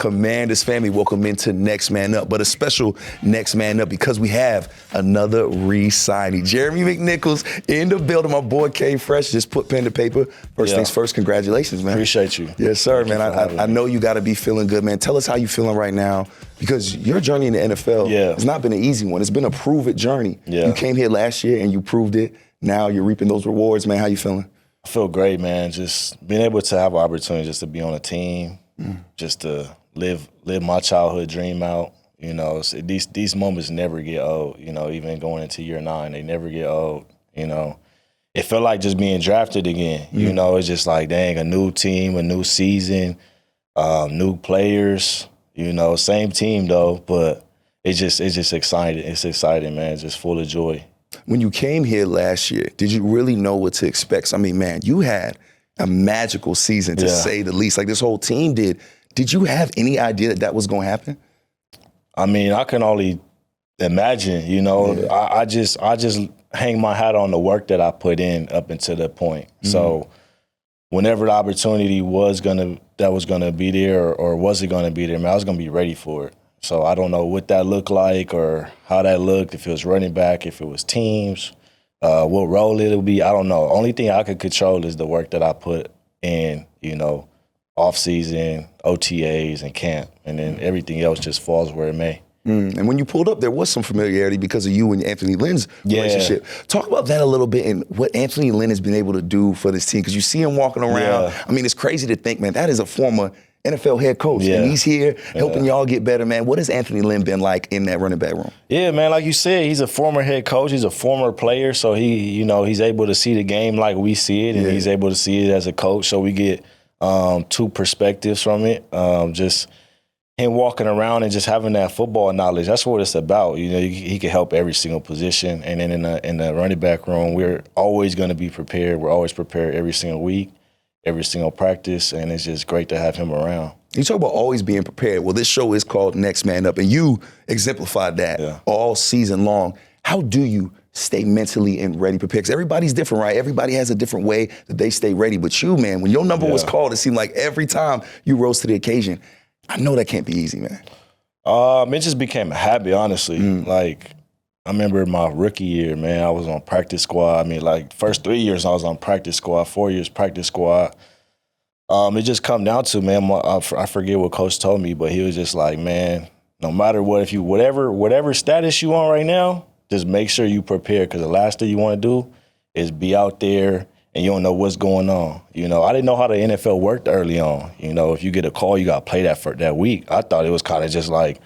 Commanders family, welcome into Next Man Up, but a special Next Man Up because we have another re-signing. Jeremy McNichols in the building. My boy K Fresh just put pen to paper. First things first, congratulations, man. Appreciate you. Yes, sir, man. I know you got to be feeling good, man. Tell us how you feeling right now because your journey in the NFL has not been an easy one. It's been a prove-it journey. You came here last year and you proved it. Now you're reaping those rewards, man. How you feeling? I feel great, man. Just being able to have an opportunity just to be on a team, just to live my childhood dream out. You know, these moments never get old. You know, even going into year 9, they never get old. You know, it felt like just being drafted again. You know, it's just like, dang, a new team, a new season, new players. You know, same team though, but it's just exciting. It's exciting, man. It's just full of joy. When you came here last year, did you really know what to expect? I mean, man, you had a magical season to say the least. Like this whole team did. Did you have any idea that was going to happen? I mean, I can only imagine, you know. I just hang my hat on the work that I put in up until that point. So whenever the opportunity was gonna be there or was it gonna be there, man, I was gonna be ready for it. So I don't know what that looked like or how that looked, if it was running back, if it was teams, what role it'll be, I don't know. Only thing I could control is the work that I put in, you know, off-season, OTAs, and camp, and then everything else just falls where it may. And when you pulled up, there was some familiarity because of you and Anthony Lynn's relationship. Talk about that a little bit and what Anthony Lynn has been able to do for this team, because you see him walking around. I mean, it's crazy to think, man, that is a former NFL head coach, and he's here helping y'all get better, man. What has Anthony Lynn been like in that running back room? Yeah, man, like you said, he's a former head coach. He's a former player, so he's able to see the game like we see it, and he's able to see it as a coach. So we get two perspectives from it. Just him walking around and just having that football knowledge. That's what it's about. You know, he can help every single position. And then in the running back room, we're always going to be prepared. We're always prepared every single week, every single practice, and it's just great to have him around. You talk about always being prepared. Well, this show is called Next Man Up, and you exemplified that all season long. How do you stay mentally and ready prepared? Because everybody's different, right? Everybody has a different way that they stay ready. But you, man, when your number was called, it seemed like every time you rose to the occasion. I know that can't be easy, man. It just became a habit, honestly. Like, I remember my rookie year, man, I was on practice squad. I mean, like, first 3 years I was on practice squad, 4 years practice squad. It just come down to, man, I forget what coach told me, but he was just like, man, no matter what, if you, whatever status you on right now, just make sure you prepare, because the last thing you want to do is be out there and you don't know what's going on. You know, I didn't know how the NFL worked early on. You know, if you get a call, you got to play that week. I thought it was kind of just like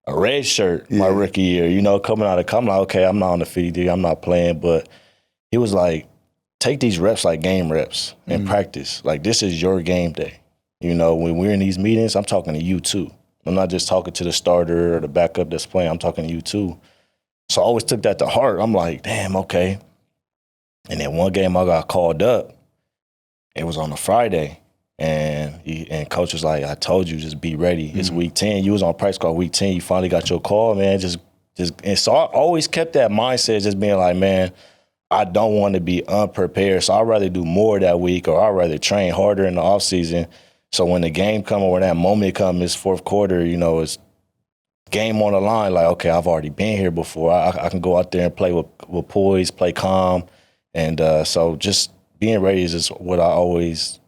a red shirt my rookie year, you know, coming out of college. I'm like, okay, I'm not on the 50, I'm not playing. But he was like, take these reps like game reps and practice. Like, this is your game day. You know, when we're in these meetings, I'm talking to you too. I'm not just talking to the starter or the backup that's playing. I'm talking to you too. So I always took that to heart. I'm like, damn, okay. And then one game I got called up. It was on a Friday. And coach was like, I told you, just be ready. It's week 10. You was on practice squad week 10. You finally got your call, man. And so I always kept that mindset, just being like, man, I don't want to be unprepared. So I'd rather do more that week, or I'd rather train harder in the offseason. So when the game comes, or when that moment comes, it's fourth quarter, you know, it's game on the line. Like, okay, I've already been here before. I can go out there and play with poise, play calm. And so just being ready is just what I always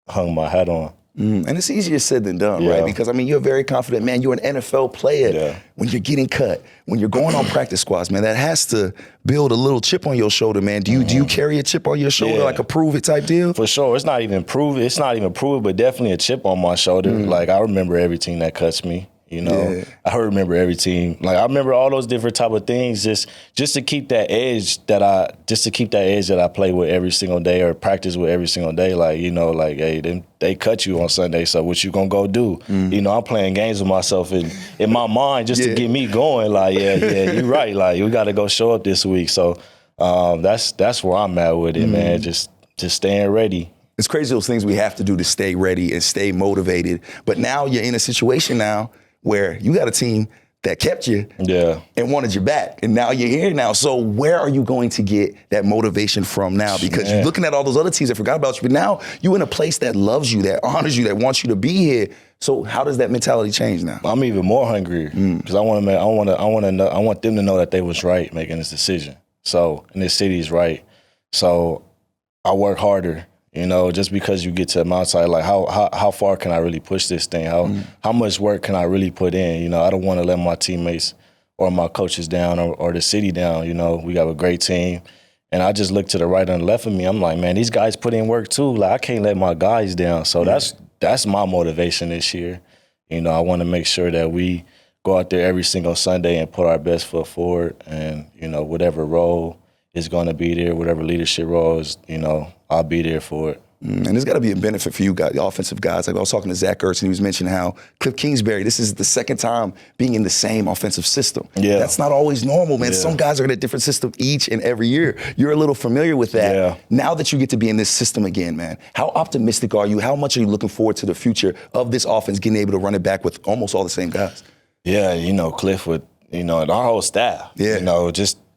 hung my hat on. And it's easier said than done, right? Because, I mean, you're a very confident man. You're an NFL player. When you're getting cut, when you're going on practice squads, man, that has to build a little chip on your shoulder, man. Do you carry a chip on your shoulder, like a prove it type deal? For sure. It's not even prove it, but definitely a chip on my shoulder. Like, I remember every team that cuts me. You know, I remember every team. Like, I remember all those different type of things just to keep that edge that I play with every single day or practice with every single day. Like, you know, like, hey, they cut you on Sunday, so what you gonna go do? You know, I'm playing games with myself in my mind just to get me going. Like, you're right. Like, we got to go show up this week. So that's where I'm at with it, man. Just staying ready. It's crazy those things we have to do to stay ready and stay motivated. But now you're in a situation now where you got a team that kept you and wanted you back. And now you're here now. So where are you going to get that motivation from now? Because you're looking at all those other teams that forgot about you, but now you're in a place that loves you, that honors you, that wants you to be here. So how does that mentality change now? I'm even more hungry because I want them to know that they was right making this decision. So, and this city is right. So I work harder, just because you get to the mountain, like how far can I really push this thing? How much work can I really put in? I don't want to let my teammates or my coaches down or the city down. We got a great team. And I just look to the right and the left of me. I'm like, man, these guys put in work too. Like, I can't let my guys down. So that's my motivation this year. I want to make sure that we go out there every single Sunday and put our best foot forward. And, whatever role is going to be there, whatever leadership role is, I'll be there for it. And there's got to be a benefit for you guys, the offensive guys. Like I was talking to Zach Ertz, and he was mentioning how Cliff Kingsbury, this is the second time being in the same offensive system. Yeah. That's not always normal, man. Yeah. Some guys are in a different system each and every year. You're a little familiar with that. Yeah. Now that you get to be in this system again, man, how optimistic are you? How much are you looking forward to the future of this offense, getting able to run it back with almost all the same guys? Yeah, Cliff with, and our whole staff. Yeah.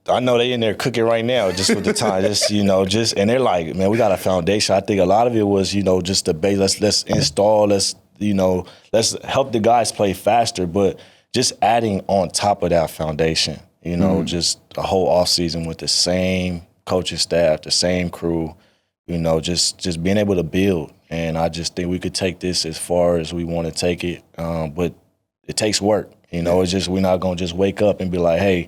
I know they in there cooking right now just with the time, and they're like, man, we got a foundation. I think a lot of it was, just the base. Let's install, let's help the guys play faster, but just adding on top of that foundation, just a whole offseason with the same coaching staff, the same crew, just being able to build. And I just think we could take this as far as we want to take it, but it takes work. It's just, we're not going to just wake up and be like, hey,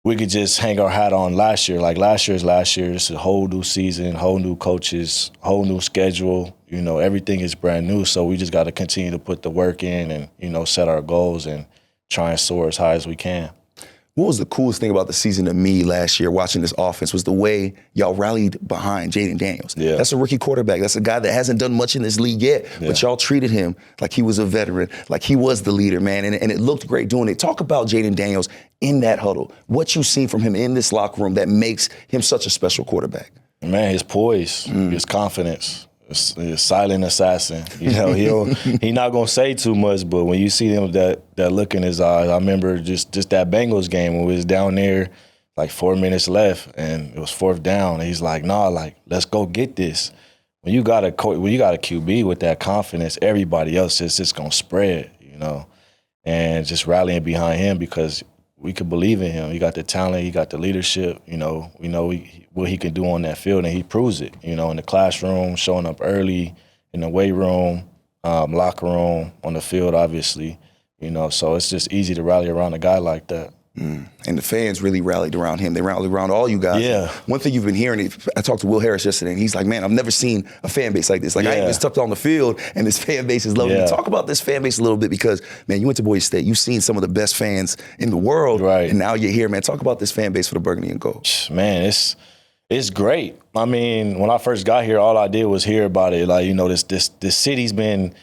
we could just hang our hat on last year. Like last year is last year. This is a whole new season, whole new coaches, whole new schedule. Everything is brand new. So we just got to continue to put the work in and, set our goals and try and soar as high as we can. What was the coolest thing about the season to me last year watching this offense was the way y'all rallied behind Jaden Daniels. Yeah. That's a rookie quarterback. That's a guy that hasn't done much in this league yet, but y'all treated him like he was a veteran, like he was the leader, man, and it looked great doing it. Talk about Jaden Daniels in that huddle, what you've seen from him in this locker room that makes him such a special quarterback. Man, his poise, his confidence. A silent assassin. He not gonna say too much, but when you see him, that look in his eyes, I remember just that Bengals game when we was down there, like 4 minutes left, and it was 4th down. And he's like, "Nah, like let's go get this." When you got a QB with that confidence, everybody else is just gonna spread, and just rallying behind him because we could believe in him. He got the talent, he got the leadership. We know what he can do on that field, and he proves it. In the classroom, showing up early, in the weight room, locker room, on the field, obviously. So it's just easy to rally around a guy like that. And the fans really rallied around him. They rallied around all you guys. Yeah. One thing you've been hearing, I talked to Will Harris yesterday, and he's like, man, I've never seen a fan base like this. Like, I ain't even stepped on the field, and this fan base is loving it. Talk about this fan base a little bit because, man, you went to Boise State. You've seen some of the best fans in the world. Right. And now you're here, man. Talk about this fan base for the Burgundy and Gold. Man, it's great. I mean, when I first got here, all I did was hear about it. Like, this city's been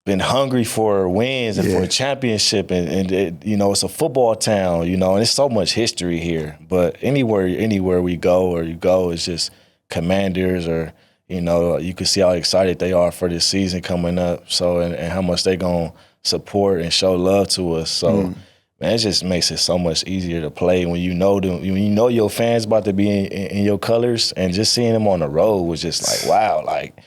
hungry for wins and for a championship, and it's a football town, and there's so much history here. But anywhere we go it's just Commanders or, you can see how excited they are for this season coming up. So, and how much they gonna support and show love to us. So, man, it just makes it so much easier to play when you know your fans about to be in your colors, and just seeing them on the road was just like, wow, like,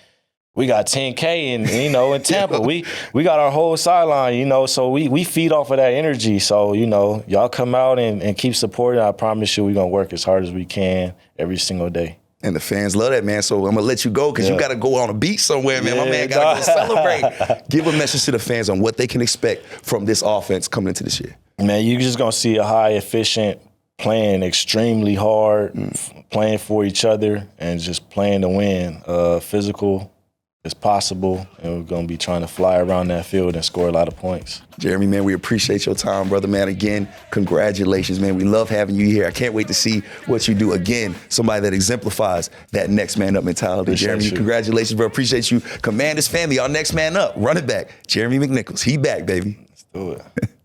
we got 10K in Tampa. We got our whole sideline, so we feed off of that energy. So, y'all come out and keep supporting. I promise you we're going to work as hard as we can every single day. And the fans love that, man. So I'm going to let you go because you got to go on a beach somewhere, man. My man got to go celebrate. Give a message to the fans on what they can expect from this offense coming into this year. Man, you're just going to see a high, efficient, playing extremely hard, playing for each other, and just playing to win. Physical as possible, and we're going to be trying to fly around that field and score a lot of points. Jeremy, man, we appreciate your time, brother, man. Again, congratulations, man. We love having you here. I can't wait to see what you do. Again, somebody that exemplifies that next man up mentality. Appreciate Jeremy, you. Congratulations, bro. Appreciate you. Commanders family, our next man up, running back, Jeremy McNichols. He back, baby. Let's do it.